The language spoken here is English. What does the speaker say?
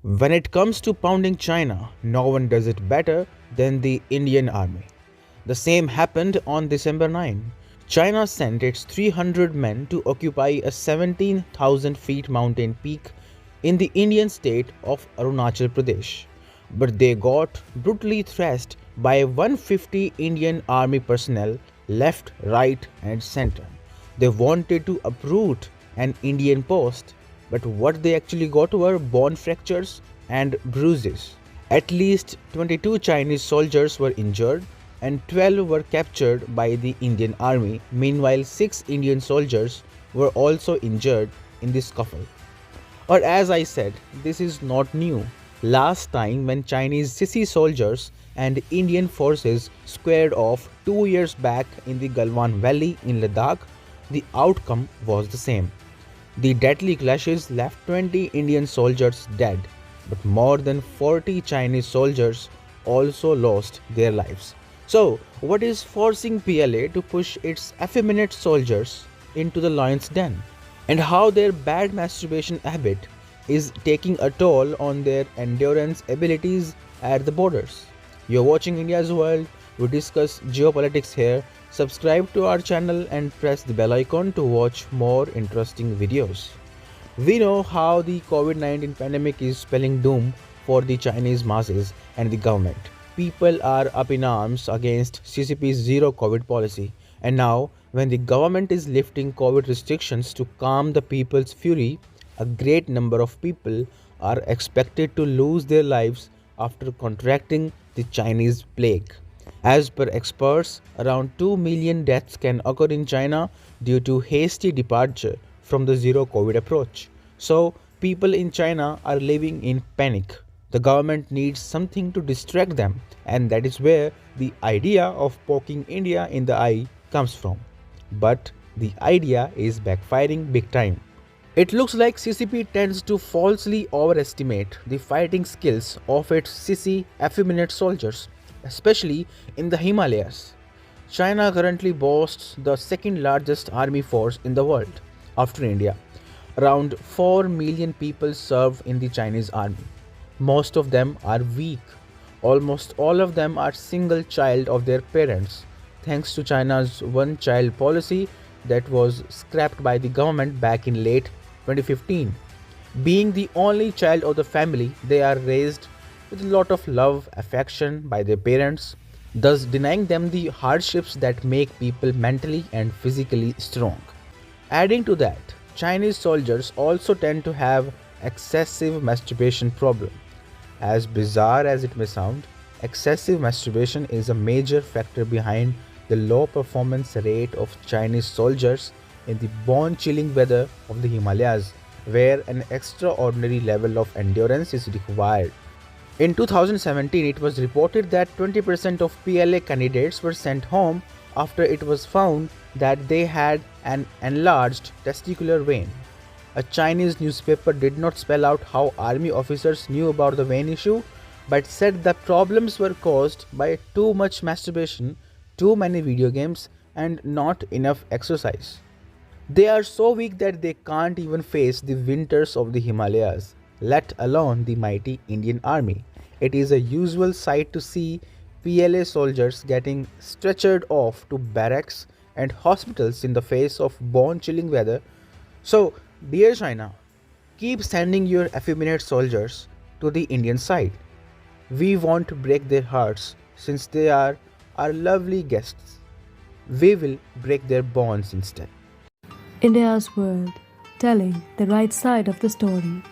When it comes to pounding China, no one does it better than the Indian army. The same happened on December 9. China sent its 300 men to occupy a 17,000 feet mountain peak in the Indian state of Arunachal Pradesh. But they got brutally thrashed by 150 Indian army personnel left, right, and center. They wanted to uproot an Indian post, but what they actually got were bone fractures and bruises. At least 22 Chinese soldiers were injured and 12 were captured by the Indian army. Meanwhile, 6 Indian soldiers were also injured in the scuffle. Or as I said, this is not new. Last time when Chinese sissy soldiers and Indian forces squared off 2 years back in the Galwan Valley in Ladakh, the outcome was the same. The deadly clashes left 20 Indian soldiers dead, but more than 40 Chinese soldiers also lost their lives. So, what is forcing PLA to push its effeminate soldiers into the lion's den? And how their bad masturbation habit is taking a toll on their endurance abilities at the borders? You're watching India's World. We discuss geopolitics here. Subscribe to our channel and press the bell icon to watch more interesting videos. We know how the COVID-19 pandemic is spelling doom for the Chinese masses and the government. People are up in arms against CCP's zero COVID policy. And now, when the government is lifting COVID restrictions to calm the people's fury, a great number of people are expected to lose their lives after contracting the Chinese plague. As per experts, around 2 million deaths can occur in China due to hasty departure from the zero COVID approach. So, people in China are living in panic. The government needs something to distract them, and that is where the idea of poking India in the eye comes from. But the idea is backfiring big time. It looks like CCP tends to falsely overestimate the fighting skills of its sissy effeminate soldiers, especially in the Himalayas. China currently boasts the second largest army force in the world, after India. Around 4 million people serve in the Chinese army. Most of them are weak. Almost all of them are single child of their parents, thanks to China's one child policy that was scrapped by the government back in late 2015. Being the only child of the family, they are raised with a lot of love, affection by their parents, thus denying them the hardships that make people mentally and physically strong. Adding to that, Chinese soldiers also tend to have excessive masturbation problem. As bizarre as it may sound, excessive masturbation is a major factor behind the low performance rate of Chinese soldiers in the bone-chilling weather of the Himalayas, where an extraordinary level of endurance is required. In 2017, it was reported that 20% of PLA candidates were sent home after it was found that they had an enlarged testicular vein. A Chinese newspaper did not spell out how army officers knew about the vein issue, but said the problems were caused by too much masturbation, too many video games, and not enough exercise. They are so weak that they can't even face the winters of the Himalayas, let alone the mighty Indian army. It is a usual sight to see PLA soldiers getting stretchered off to barracks and hospitals in the face of bone-chilling weather. So, dear China, keep sending your effeminate soldiers to the Indian side. We won't break their hearts since they are our lovely guests. We will break their bonds instead. India's World, telling the right side of the story.